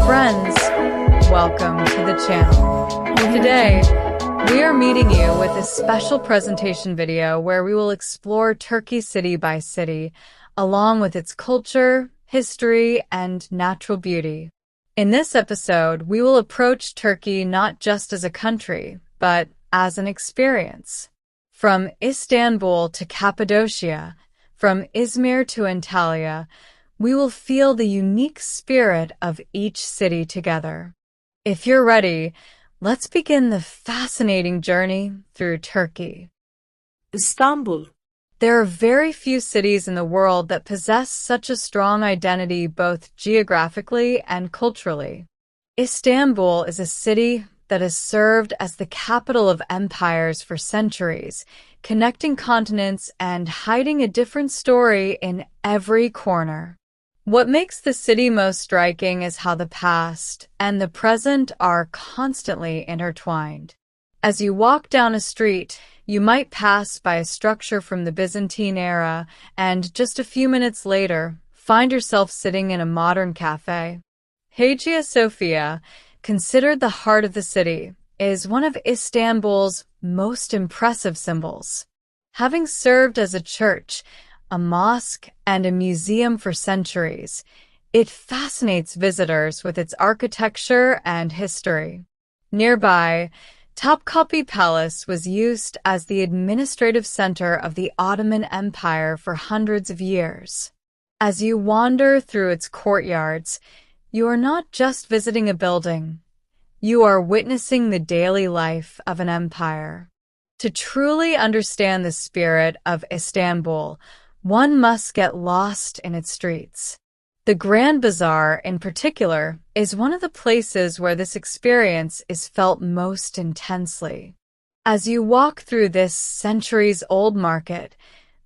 Friends, welcome to the channel. Today, we are meeting you with a special presentation video where we will explore Turkey city by city, along with its culture, history, and natural beauty. In this episode, we will approach Turkey not just as a country, but as an experience. From Istanbul to Cappadocia, from Izmir to Antalya, we will feel the unique spirit of each city together. If you're ready, let's begin the fascinating journey through Turkey. İstanbul. There are very few cities in the world that possess such a strong identity both geographically and culturally. Istanbul is a city that has served as the capital of empires for centuries, connecting continents and hiding a different story in every corner. What makes the city most striking is how the past and the present are constantly intertwined. As you walk down a street, you might pass by a structure from the Byzantine era and just a few minutes later find yourself sitting in a modern cafe. Hagia Sophia, considered the heart of the city, is one of Istanbul's most impressive symbols. Having served as a church, a mosque, and a museum for centuries, it fascinates visitors with its architecture and history. Nearby, Topkapi Palace was used as the administrative center of the Ottoman Empire for hundreds of years. As you wander through its courtyards, you are not just visiting a building. You are witnessing the daily life of an empire. To truly understand the spirit of Istanbul, one must get lost in its streets. The Grand Bazaar, in particular, is one of the places where this experience is felt most intensely. As you walk through this centuries-old market,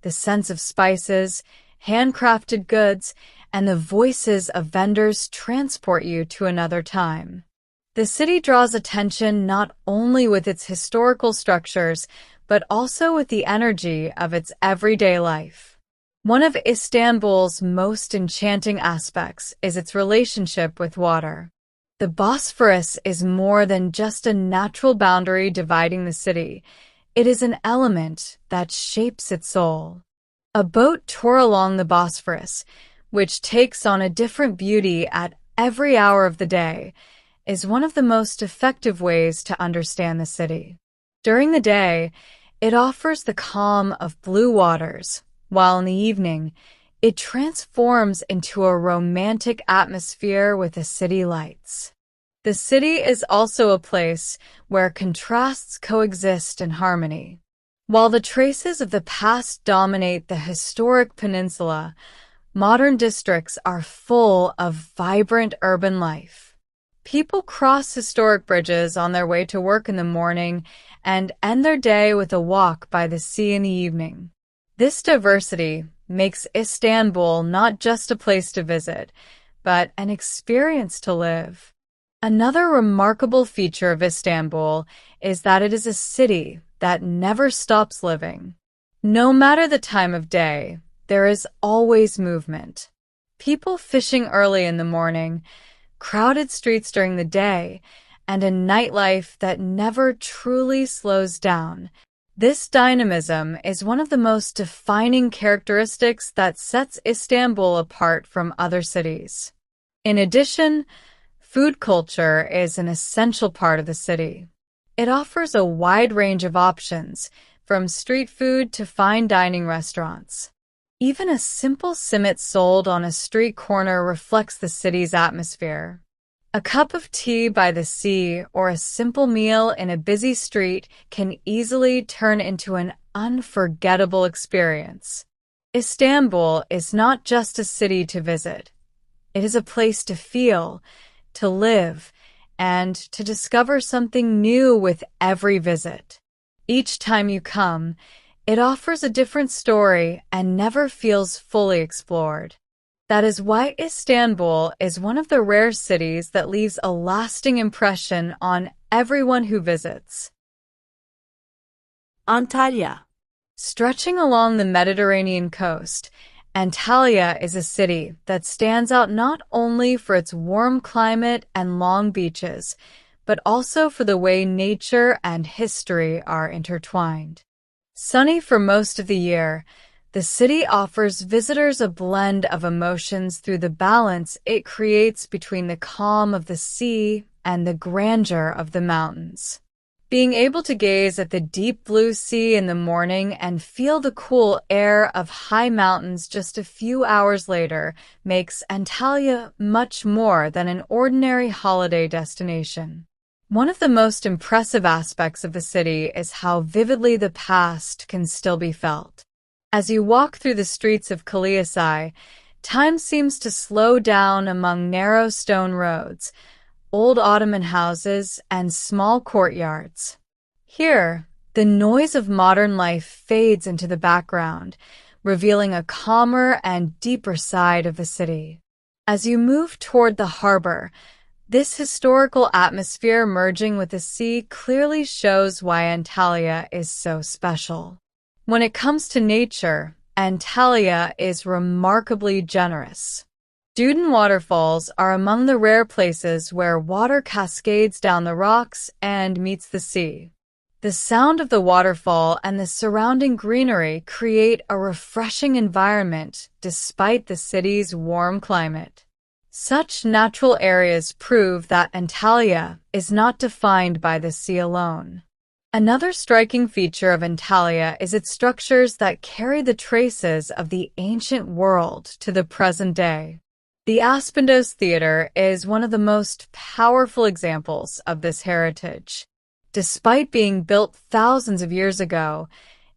the sense of spices, handcrafted goods, and the voices of vendors transport you to another time. The city draws attention not only with its historical structures, but also with the energy of its everyday life. One of Istanbul's most enchanting aspects is its relationship with water. The Bosphorus is more than just a natural boundary dividing the city. It is an element that shapes its soul. A boat tour along the Bosphorus, which takes on a different beauty at every hour of the day, is one of the most effective ways to understand the city. During the day, it offers the calm of blue waters, while in the evening, it transforms into a romantic atmosphere with the city lights. The city is also a place where contrasts coexist in harmony. While the traces of the past dominate the historic peninsula, modern districts are full of vibrant urban life. People cross historic bridges on their way to work in the morning and end their day with a walk by the sea in the evening. This diversity makes Istanbul not just a place to visit, but an experience to live. Another remarkable feature of Istanbul is that it is a city that never stops living. No matter the time of day, there is always movement. People fishing early in the morning, crowded streets during the day, and a nightlife that never truly slows down. This dynamism is one of the most defining characteristics that sets Istanbul apart from other cities. In addition, food culture is an essential part of the city. It offers a wide range of options, from street food to fine dining restaurants. Even a simple simit sold on a street corner reflects the city's atmosphere. A cup of tea by the sea or a simple meal in a busy street can easily turn into an unforgettable experience. Istanbul is not just a city to visit. It is a place to feel, to live, and to discover something new with every visit. Each time you come, it offers a different story and never feels fully explored. That is why Istanbul is one of the rare cities that leaves a lasting impression on everyone who visits. Antalya. Stretching along the Mediterranean coast, Antalya is a city that stands out not only for its warm climate and long beaches, but also for the way nature and history are intertwined. Sunny for most of the year, the city offers visitors a blend of emotions through the balance it creates between the calm of the sea and the grandeur of the mountains. Being able to gaze at the deep blue sea in the morning and feel the cool air of high mountains just a few hours later makes Antalya much more than an ordinary holiday destination. One of the most impressive aspects of the city is how vividly the past can still be felt. As you walk through the streets of Kalayasai, time seems to slow down among narrow stone roads, old Ottoman houses, and small courtyards. Here, the noise of modern life fades into the background, revealing a calmer and deeper side of the city. As you move toward the harbor, this historical atmosphere merging with the sea clearly shows why Antalya is so special. When it comes to nature, Antalya is remarkably generous. Duden waterfalls are among the rare places where water cascades down the rocks and meets the sea. The sound of the waterfall and the surrounding greenery create a refreshing environment despite the city's warm climate. Such natural areas prove that Antalya is not defined by the sea alone. Another striking feature of Antalya is its structures that carry the traces of the ancient world to the present day. The Aspendos Theater is one of the most powerful examples of this heritage. Despite being built thousands of years ago,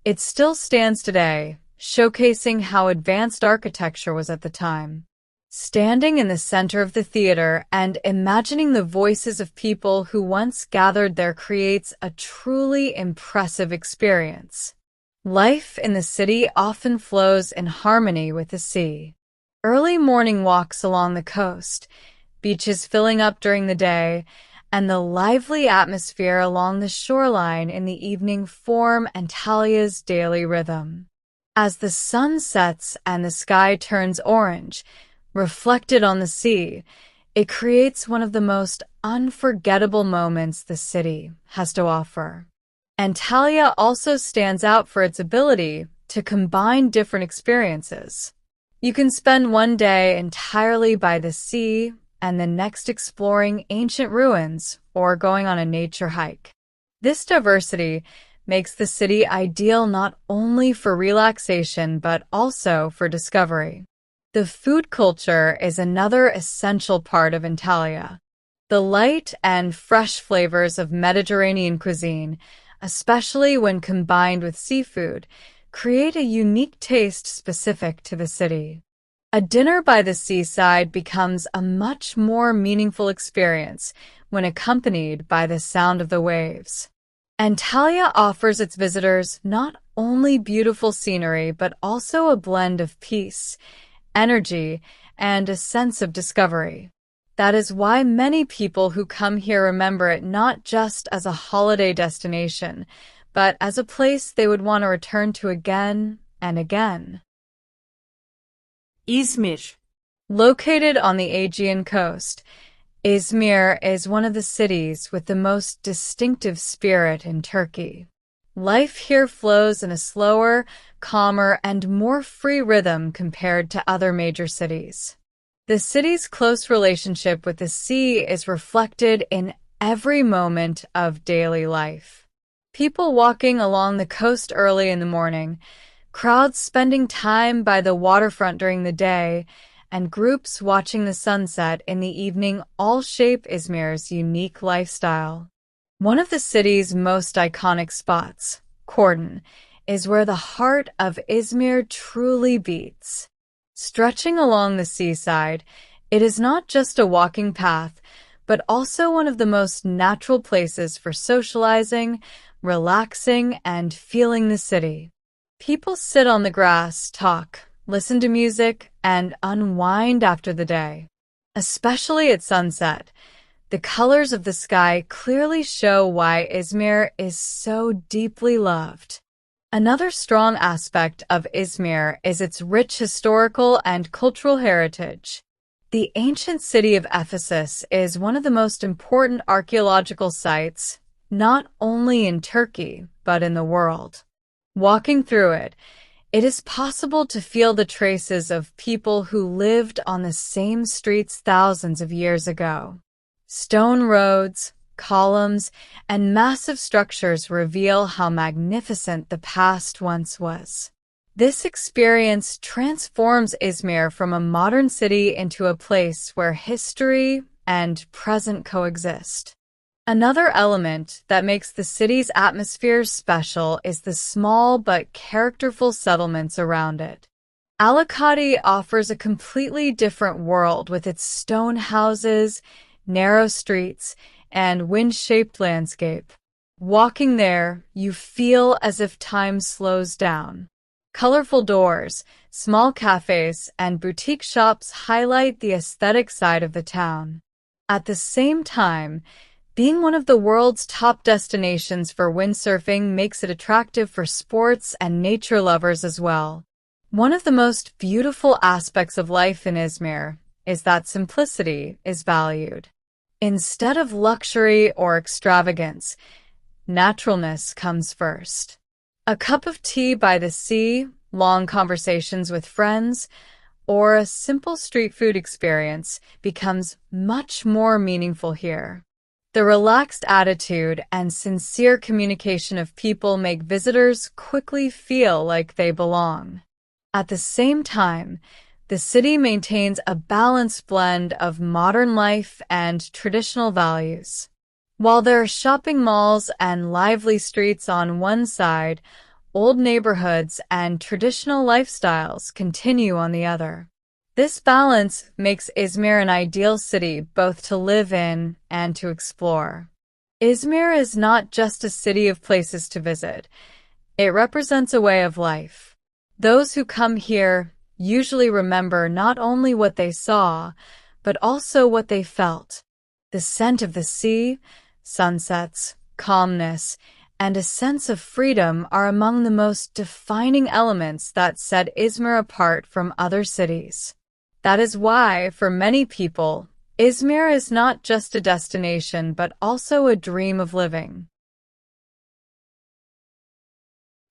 it still stands today, showcasing how advanced architecture was at the time. Standing in the center of the theater and imagining the voices of people who once gathered there creates a truly impressive experience. Life in the city often flows in harmony with the sea. Early morning walks along the coast, beaches filling up during the day, and the lively atmosphere along the shoreline in the evening form Antalya's daily rhythm. As the sun sets and the sky turns orange, reflected on the sea, it creates one of the most unforgettable moments the city has to offer. Antalya also stands out for its ability to combine different experiences. You can spend one day entirely by the sea and the next exploring ancient ruins or going on a nature hike. This diversity makes the city ideal not only for relaxation but also for discovery. The food culture is another essential part of Antalya. The light and fresh flavors of Mediterranean cuisine, especially when combined with seafood, create a unique taste specific to the city. A dinner by the seaside becomes a much more meaningful experience when accompanied by the sound of the waves. Antalya offers its visitors not only beautiful scenery but also a blend of peace, energy, and a sense of discovery. That is why many people who come here remember it not just as a holiday destination, but as a place they would want to return to again and again. İzmir. Located on the Aegean coast, Izmir is one of the cities with the most distinctive spirit in Turkey. Life here flows in a slower, calmer, and more free rhythm compared to other major cities. The city's close relationship with the sea is reflected in every moment of daily life. People walking along the coast early in the morning, crowds spending time by the waterfront during the day, and groups watching the sunset in the evening all shape Izmir's unique lifestyle. One of the city's most iconic spots, Cordon, is where the heart of Izmir truly beats. Stretching along the seaside, it is not just a walking path, but also one of the most natural places for socializing, relaxing, and feeling the city. People sit on the grass, talk, listen to music, and unwind after the day. Especially at sunset, the colors of the sky clearly show why Izmir is so deeply loved. Another strong aspect of Izmir is its rich historical and cultural heritage. The ancient city of Ephesus is one of the most important archaeological sites, not only in Turkey, but in the world. Walking through it, it is possible to feel the traces of people who lived on the same streets thousands of years ago. Stone roads, columns, and massive structures reveal how magnificent the past once was. This experience transforms Izmir from a modern city into a place where history and present coexist. Another element that makes the city's atmosphere special is the small but characterful settlements around it. Alicante offers a completely different world with its stone houses, narrow streets, and wind-shaped landscape. Walking there, you feel as if time slows down. Colorful doors, small cafes, and boutique shops highlight the aesthetic side of the town. At the same time, being one of the world's top destinations for windsurfing makes it attractive for sports and nature lovers as well. One of the most beautiful aspects of life in Izmir is that simplicity is valued. Instead of luxury or extravagance, naturalness comes first. A cup of tea by the sea, long conversations with friends, or a simple street food experience becomes much more meaningful here. The relaxed attitude and sincere communication of people make visitors quickly feel like they belong. At the same time, the city maintains a balanced blend of modern life and traditional values. While there are shopping malls and lively streets on one side, old neighborhoods and traditional lifestyles continue on the other. This balance makes Izmir an ideal city both to live in and to explore. Izmir is not just a city of places to visit. It represents a way of life. Those who come here usually remember not only what they saw, but also what they felt. The scent of the sea, sunsets, calmness, and a sense of freedom are among the most defining elements that set Izmir apart from other cities. That is why, for many people, Izmir is not just a destination but also a dream of living.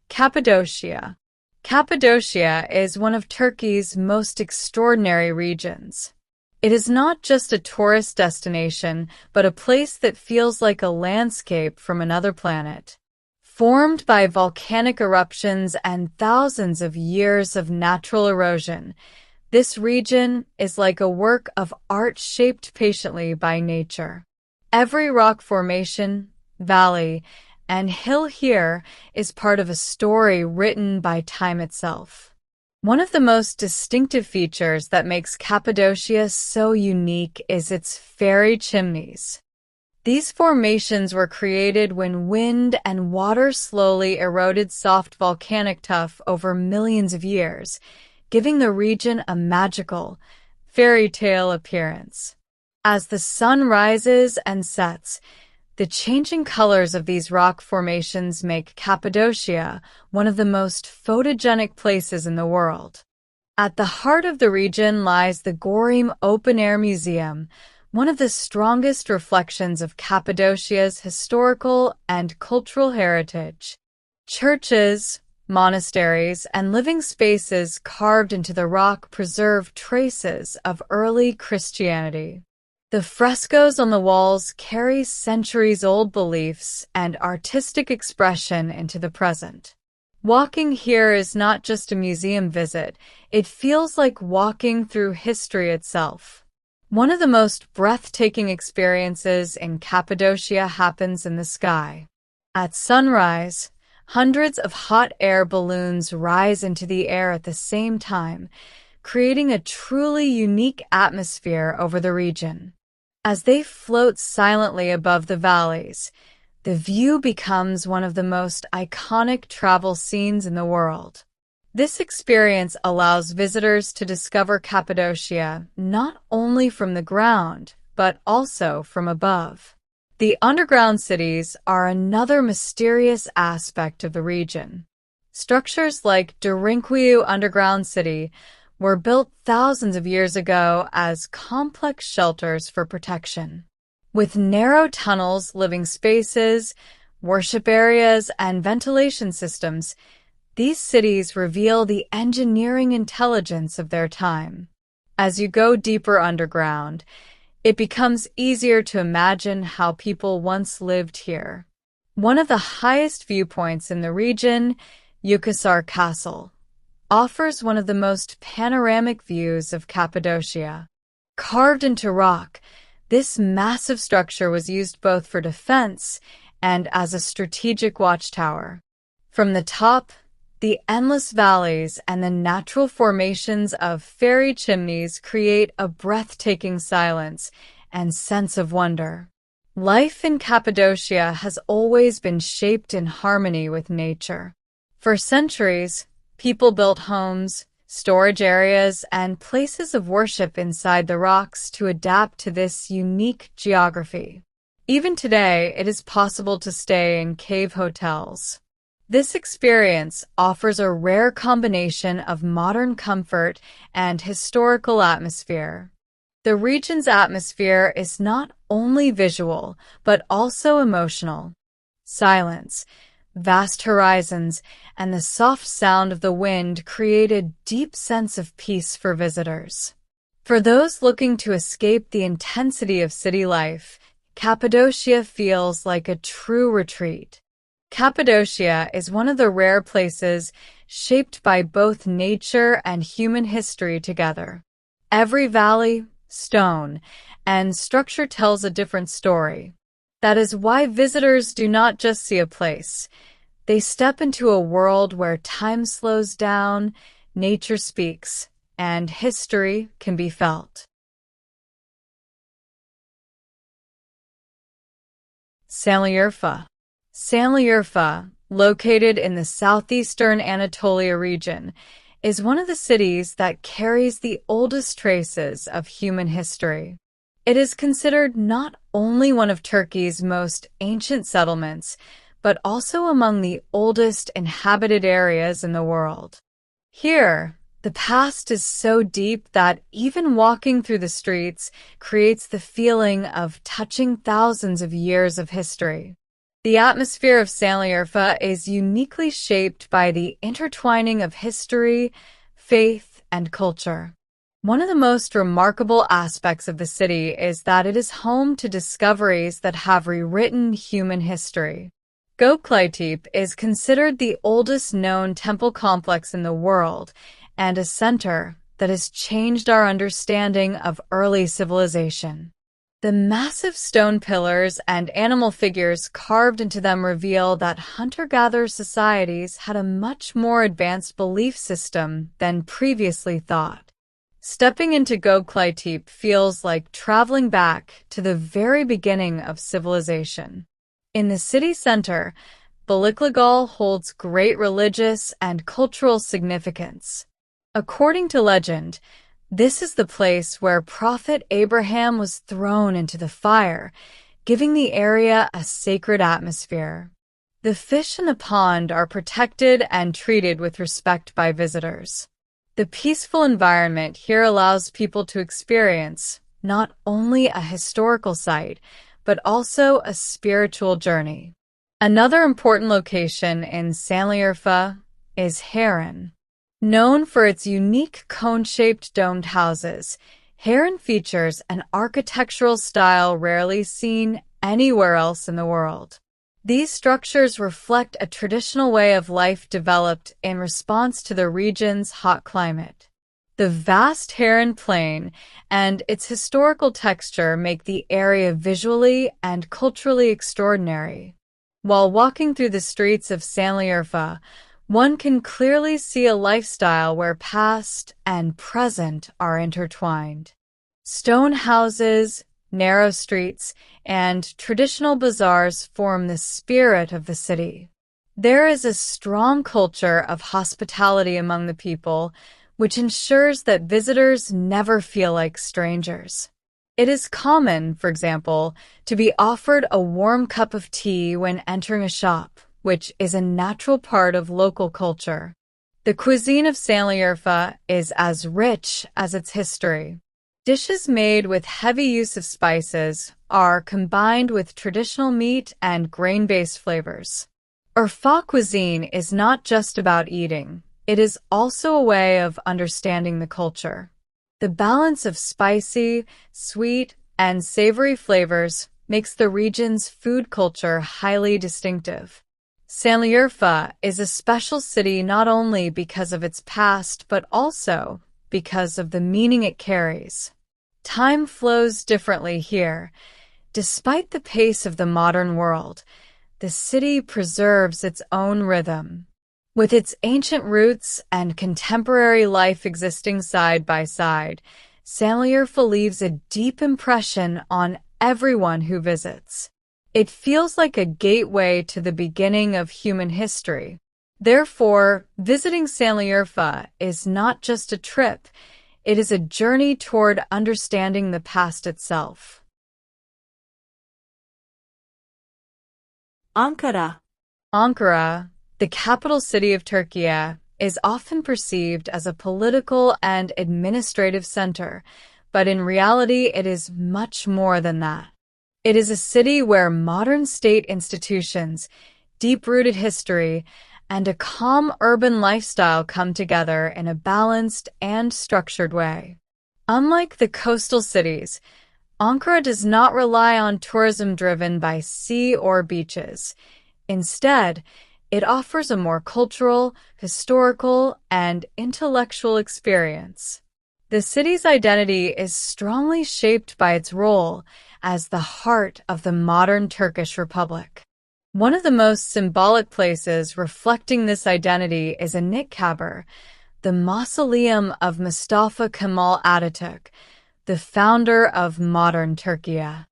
Cappadocia. Cappadocia is one of Turkey's most extraordinary regions. It is not just a tourist destination, but a place that feels like a landscape from another planet. Formed by volcanic eruptions and thousands of years of natural erosion, this region is like a work of art shaped patiently by nature. Every rock formation, valley, and hill here is part of a story written by time itself. One of the most distinctive features that makes Cappadocia so unique is its fairy chimneys. These formations were created when wind and water slowly eroded soft volcanic tuff over millions of years, giving the region a magical, fairy tale appearance. As the sun rises and sets, the changing colors of these rock formations make Cappadocia one of the most photogenic places in the world. At the heart of the region lies the Gorim Open Air Museum, one of the strongest reflections of Cappadocia's historical and cultural heritage. Churches, monasteries, and living spaces carved into the rock preserve traces of early Christianity. The frescoes on the walls carry centuries-old beliefs and artistic expression into the present. Walking here is not just a museum visit, it feels like walking through history itself. One of the most breathtaking experiences in Cappadocia happens in the sky. At sunrise, hundreds of hot air balloons rise into the air at the same time, creating a truly unique atmosphere over the region. As they float silently above the valleys, the view becomes one of the most iconic travel scenes in the world. This experience allows visitors to discover Cappadocia not only from the ground, but also from above. The underground cities are another mysterious aspect of the region. Structures like Durinkwiu Underground City were built thousands of years ago as complex shelters for protection. With narrow tunnels, living spaces, worship areas, and ventilation systems, these cities reveal the engineering intelligence of their time. As you go deeper underground, it becomes easier to imagine how people once lived here. One of the highest viewpoints in the region, Yukasar Castle, offers one of the most panoramic views of Cappadocia. Carved into rock, this massive structure was used both for defense and as a strategic watchtower. From the top, the endless valleys and the natural formations of fairy chimneys create a breathtaking silence and sense of wonder. Life in Cappadocia has always been shaped in harmony with nature. For centuries, people built homes, storage areas, and places of worship inside the rocks to adapt to this unique geography. Even today, it is possible to stay in cave hotels. This experience offers a rare combination of modern comfort and historical atmosphere. The region's atmosphere is not only visual, but also emotional. Silence, vast horizons, and the soft sound of the wind create a deep sense of peace for visitors. For those looking to escape the intensity of city life, Cappadocia feels like a true retreat. Cappadocia is one of the rare places shaped by both nature and human history together. Every valley, stone, and structure tells a different story. That is why visitors do not just see a place. They step into a world where time slows down, nature speaks, and history can be felt. Şanlıurfa. Şanlıurfa, located in the southeastern Anatolia region, is one of the cities that carries the oldest traces of human history. It is considered not only one of Turkey's most ancient settlements, but also among the oldest inhabited areas in the world. Here, the past is so deep that even walking through the streets creates the feeling of touching thousands of years of history. The atmosphere of Şanlıurfa is uniquely shaped by the intertwining of history, faith, and culture. One of the most remarkable aspects of the city is that it is home to discoveries that have rewritten human history. Gökçe Tepe is considered the oldest known temple complex in the world and a center that has changed our understanding of early civilization. The massive stone pillars and animal figures carved into them reveal that hunter-gatherer societies had a much more advanced belief system than previously thought. Stepping into Gökçe Tepe feels like traveling back to the very beginning of civilization. In the city center, Balıklıgöl holds great religious and cultural significance. According to legend, this is the place where Prophet Abraham was thrown into the fire, giving the area a sacred atmosphere. The fish in the pond are protected and treated with respect by visitors. The peaceful environment here allows people to experience not only a historical site, but also a spiritual journey. Another important location in Şanlıurfa is Harran. Known for its unique cone-shaped domed houses, Harran features an architectural style rarely seen anywhere else in the world. These structures reflect a traditional way of life developed in response to the region's hot climate. The vast Harran Plain and its historical texture make the area visually and culturally extraordinary. While walking through the streets of Şanlıurfa, one can clearly see a lifestyle where past and present are intertwined. Stone houses, narrow streets, and traditional bazaars form the spirit of the city. There is a strong culture of hospitality among the people, which ensures that visitors never feel like strangers. It is common, for example, to be offered a warm cup of tea when entering a shop, which is a natural part of local culture. The cuisine of Sanliurfa is as rich as its history. Dishes made with heavy use of spices are combined with traditional meat and grain-based flavors. Urfa cuisine is not just about eating. It is also a way of understanding the culture. The balance of spicy, sweet, and savory flavors makes the region's food culture highly distinctive. Sanliurfa is a special city not only because of its past but also because of the meaning it carries. Time flows differently here. Despite the pace of the modern world, the city preserves its own rhythm. With its ancient roots and contemporary life existing side by side, Sanliurfa leaves a deep impression on everyone who visits. It feels like a gateway to the beginning of human history. Therefore, visiting Sanliurfa is not just a trip, it is a journey toward understanding the past itself. Ankara. Ankara, the capital city of Türkiye, is often perceived as a political and administrative center, but in reality it is much more than that. It is a city where modern state institutions, deep-rooted history, and a calm urban lifestyle come together in a balanced and structured way. Unlike the coastal cities, Ankara does not rely on tourism driven by sea or beaches. Instead, it offers a more cultural, historical, and intellectual experience. The city's identity is strongly shaped by its role as the heart of the modern Turkish Republic. One of the most symbolic places reflecting this identity is Anıtkabir, the mausoleum of Mustafa Kemal Atatürk, the founder of modern Türkiye.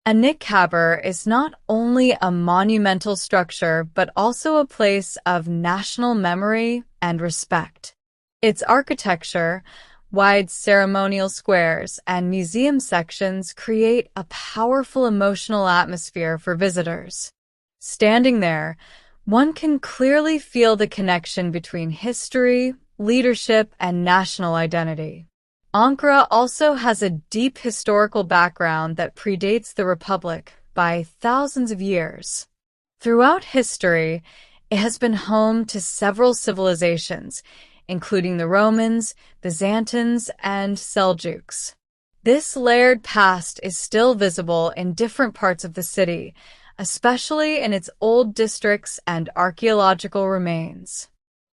Anıtkabir is not only a monumental structure but also a place of national memory and respect. Its architecture, wide ceremonial squares, and museum sections create a powerful emotional atmosphere for visitors. Standing there, one can clearly feel the connection between history, leadership, and national identity. Ankara also has a deep historical background that predates the Republic by thousands of years. Throughout history, it has been home to several civilizations, including the Romans, Byzantines, and Seljuks. This layered past is still visible in different parts of the city, especially in its old districts and archaeological remains.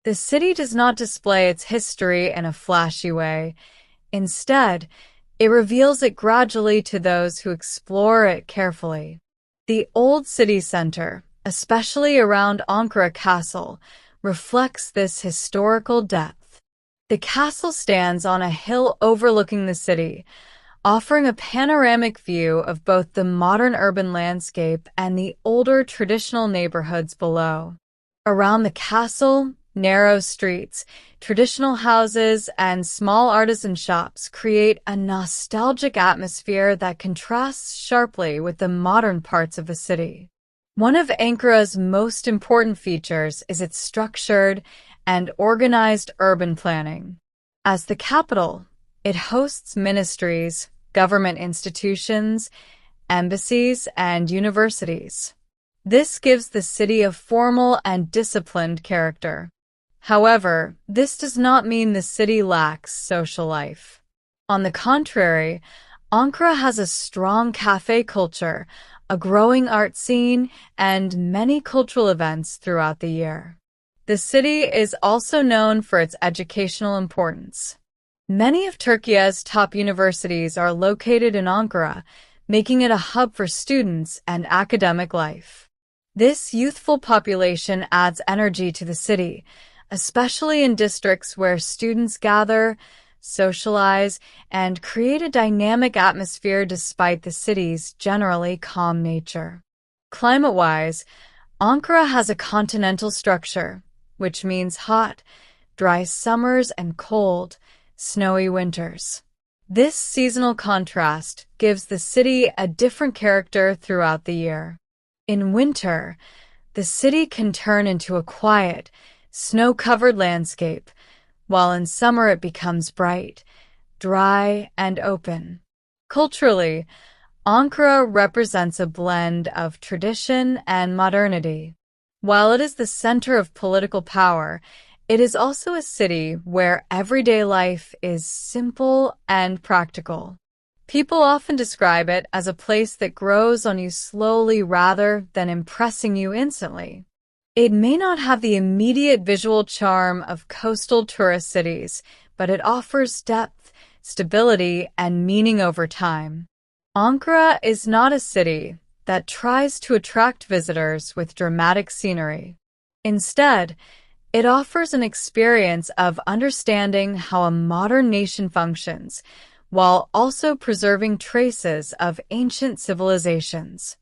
The city does not display its history in a flashy way. Instead, it reveals it gradually to those who explore it carefully. The old city center, especially around Ankara Castle, reflects this historical depth. The castle stands on a hill overlooking the city, offering a panoramic view of both the modern urban landscape and the older traditional neighborhoods below. Around the castle, narrow streets, traditional houses, and small artisan shops create a nostalgic atmosphere that contrasts sharply with the modern parts of the city. One of Ankara's most important features is its structured and organized urban planning. As the capital, it hosts ministries, government institutions, embassies, and universities. This gives the city a formal and disciplined character. However, this does not mean the city lacks social life. On the contrary, Ankara has a strong cafe culture, a growing art scene, and many cultural events throughout the year. The city is also known for its educational importance. Many of Turkey's top universities are located in Ankara, making it a hub for students and academic life. This youthful population adds energy to the city, especially in districts where students gather, socialize, and create a dynamic atmosphere despite the city's generally calm nature. Climate-wise, Ankara has a continental structure, which means hot, dry summers and cold, snowy winters. This seasonal contrast gives the city a different character throughout the year. In winter, the city can turn into a quiet, snow-covered landscape, while in summer it becomes bright, dry, and open. Culturally, Ankara represents a blend of tradition and modernity. While it is the center of political power, it is also a city where everyday life is simple and practical. People often describe it as a place that grows on you slowly rather than impressing you instantly. It may not have the immediate visual charm of coastal tourist cities, but it offers depth, stability, and meaning over time. Ankara is not a city that tries to attract visitors with dramatic scenery. Instead, it offers an experience of understanding how a modern nation functions, while also preserving traces of ancient civilizations.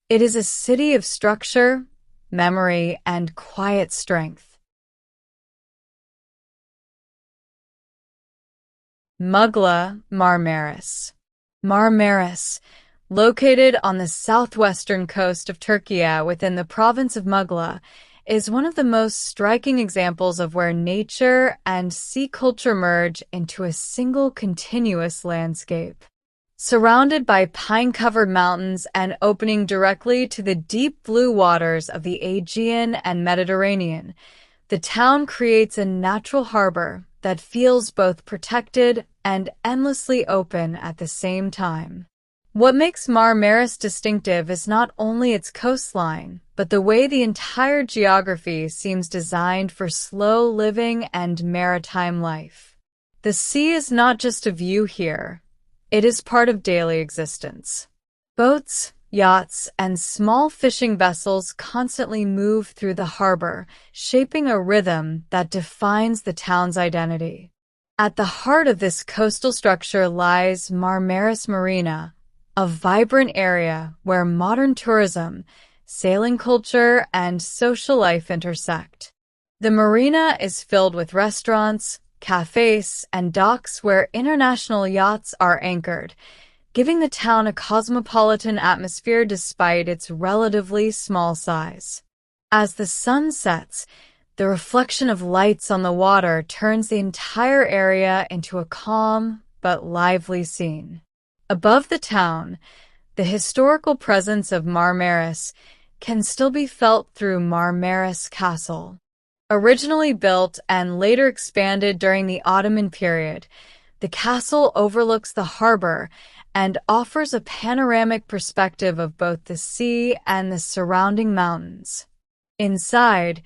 It is a city of structure, memory, and quiet strength. Muğla, Marmaris. Marmaris, located on the southwestern coast of Türkiye within the province of Muğla, is one of the most striking examples of where nature and sea culture merge into a single continuous landscape. Surrounded by pine-covered mountains and opening directly to the deep blue waters of the Aegean and Mediterranean, the town creates a natural harbor that feels both protected and endlessly open at the same time. What makes Marmaris distinctive is not only its coastline, but the way the entire geography seems designed for slow living and maritime life. The sea is not just a view here, it is part of daily existence. Boats, yachts, and small fishing vessels constantly move through the harbor, shaping a rhythm that defines the town's identity. At the heart of this coastal structure lies Marmaris Marina, a vibrant area where modern tourism, sailing culture, and social life intersect. The marina is filled with restaurants, cafes, and docks where international yachts are anchored, giving the town a cosmopolitan atmosphere despite its relatively small size. As the sun sets, the reflection of lights on the water turns the entire area into a calm but lively scene. Above the town, the historical presence of Marmaris can still be felt through Marmaris Castle. Originally built and later expanded during the Ottoman period, the castle overlooks the harbor and offers a panoramic perspective of both the sea and the surrounding mountains. Inside,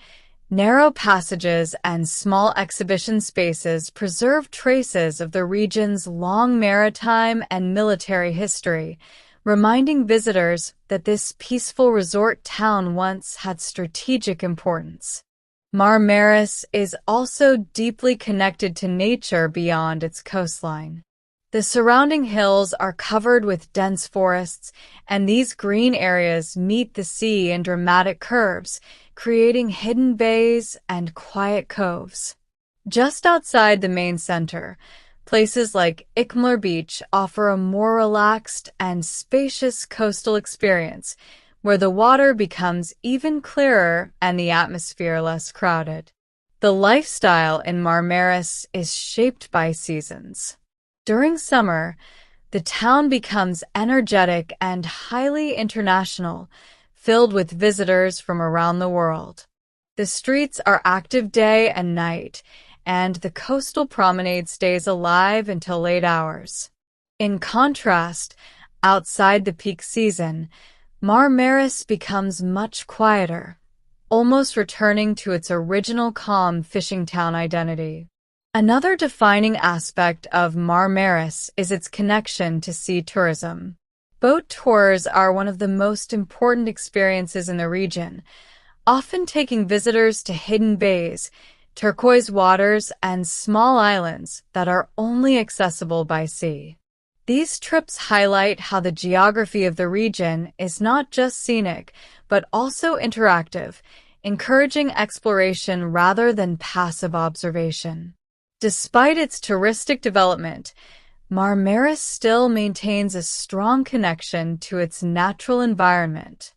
narrow passages and small exhibition spaces preserve traces of the region's long maritime and military history, reminding visitors that this peaceful resort town once had strategic importance. Marmaris is also deeply connected to nature beyond its coastline. The surrounding hills are covered with dense forests, and these green areas meet the sea in dramatic curves, creating hidden bays and quiet coves. Just outside the main center, places like Ikmler Beach offer a more relaxed and spacious coastal experience, where the water becomes even clearer and the atmosphere less crowded. The lifestyle in Marmaris is shaped by seasons. During summer, the town becomes energetic and highly international, filled with visitors from around the world. The streets are active day and night, and the coastal promenade stays alive until late hours. In contrast, outside the peak season, Marmaris becomes much quieter, almost returning to its original calm fishing town identity. Another defining aspect of Marmaris is its connection to sea tourism. Boat tours are one of the most important experiences in the region, often taking visitors to hidden bays, turquoise waters, and small islands that are only accessible by sea. These trips highlight how the geography of the region is not just scenic, but also interactive, encouraging exploration rather than passive observation. Despite its touristic development, Marmaris still maintains a strong connection to its natural environment.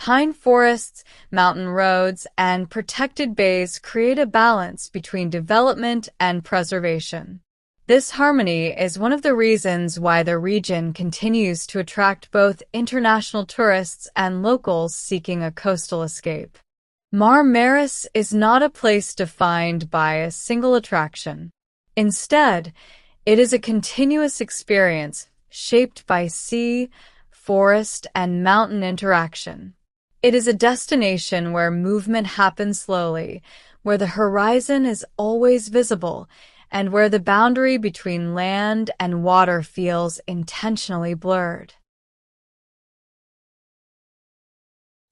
Pine forests, mountain roads, and protected bays create a balance between development and preservation. This harmony is one of the reasons why the region continues to attract both international tourists and locals seeking a coastal escape. Mar Maris is not a place defined by a single attraction. Instead, it is a continuous experience shaped by sea, forest, and mountain interaction. It is a destination where movement happens slowly, where the horizon is always visible, and where the boundary between land and water feels intentionally blurred.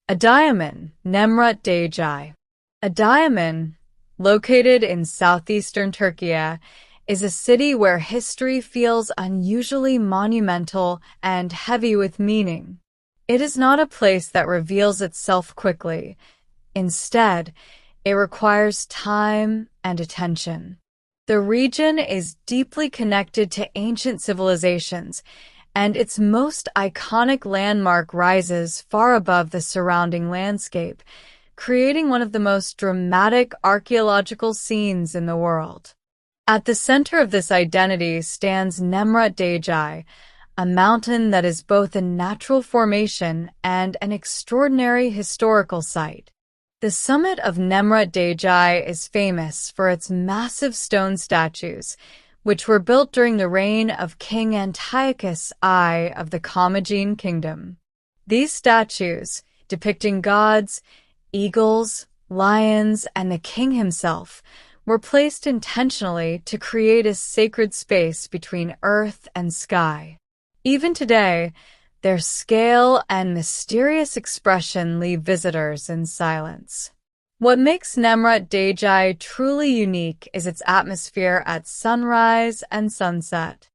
Adıyaman, Nemrut Dağ. Adıyaman, located in southeastern Turkey, is a city where history feels unusually monumental and heavy with meaning. It is not a place that reveals itself quickly. Instead, it requires time and attention. The region is deeply connected to ancient civilizations, and its most iconic landmark rises far above the surrounding landscape, creating one of the most dramatic archaeological scenes in the world. At the center of this identity stands Nemrut Dağ, a mountain that is both a natural formation and an extraordinary historical site. The summit of Nemrut Dağ is famous for its massive stone statues, which were built during the reign of King Antiochus I of the Commagene Kingdom. These statues, depicting gods, eagles, lions, and the king himself, were placed intentionally to create a sacred space between earth and sky. Even today, their scale and mysterious expression leave visitors in silence. What makes Nemrut Dağ truly unique is its atmosphere at sunrise and sunset.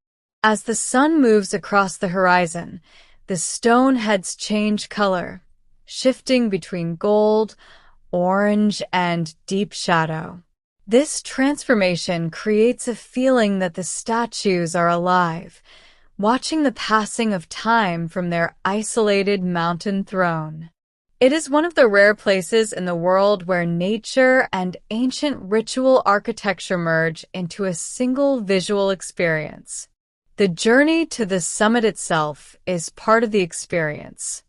As the sun moves across the horizon, the stone heads change color, shifting between gold, orange, and deep shadow. This transformation creates a feeling that the statues are alive, watching the passing of time from their isolated mountain throne. It is one of the rare places in the world where nature and ancient ritual architecture merge into a single visual experience. The journey to the summit itself is part of the experience.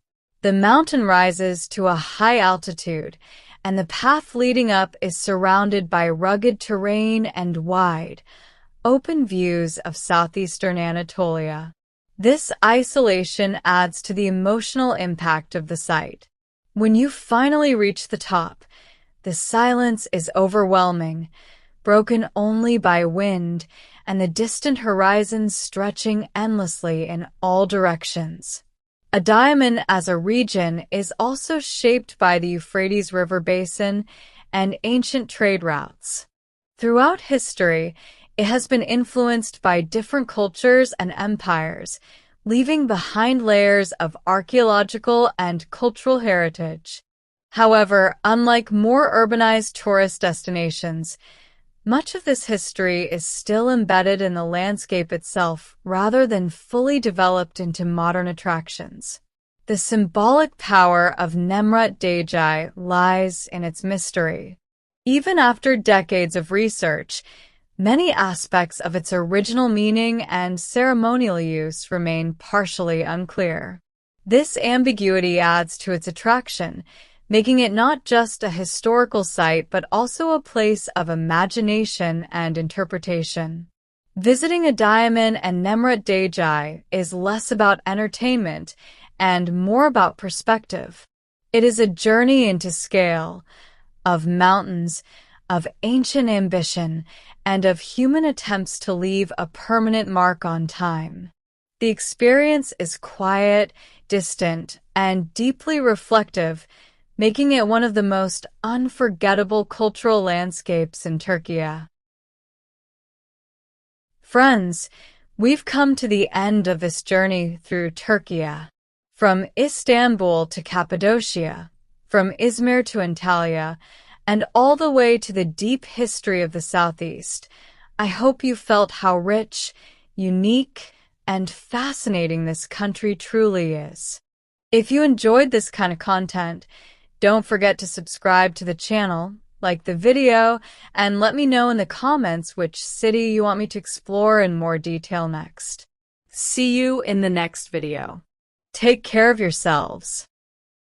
The mountain rises to a high altitude, and the path leading up is surrounded by rugged terrain and wide, open views of southeastern Anatolia. This isolation adds to the emotional impact of the site. When you finally reach the top, the silence is overwhelming, broken only by wind and the distant horizon stretching endlessly in all directions. Adıyaman as a region is also shaped by the Euphrates River basin and ancient trade routes. Throughout history, it has been influenced by different cultures and empires, leaving behind layers of archaeological and cultural heritage. However, unlike more urbanized tourist destinations, much of this history is still embedded in the landscape itself rather than fully developed into modern attractions. The symbolic power of Nemrut Dağ lies in its mystery. Even after decades of research, many aspects of its original meaning and ceremonial use remain partially unclear. This ambiguity adds to its attraction, making it not just a historical site but also a place of imagination and interpretation. Visiting Adıyaman and Nemrut Dağ is less about entertainment and more about perspective. It is a journey into scale, of mountains, of ancient ambition, and of human attempts to leave a permanent mark on time. The experience is quiet, distant, and deeply reflective, making it one of the most unforgettable cultural landscapes in Turkey. Friends, we've come to the end of this journey through Turkey. From Istanbul to Cappadocia, from Izmir to Antalya, and all the way to the deep history of the Southeast, I hope you felt how rich, unique, and fascinating this country truly is. If you enjoyed this kind of content, don't forget to subscribe to the channel, like the video, and let me know in the comments which city you want me to explore in more detail next. See you in the next video. Take care of yourselves.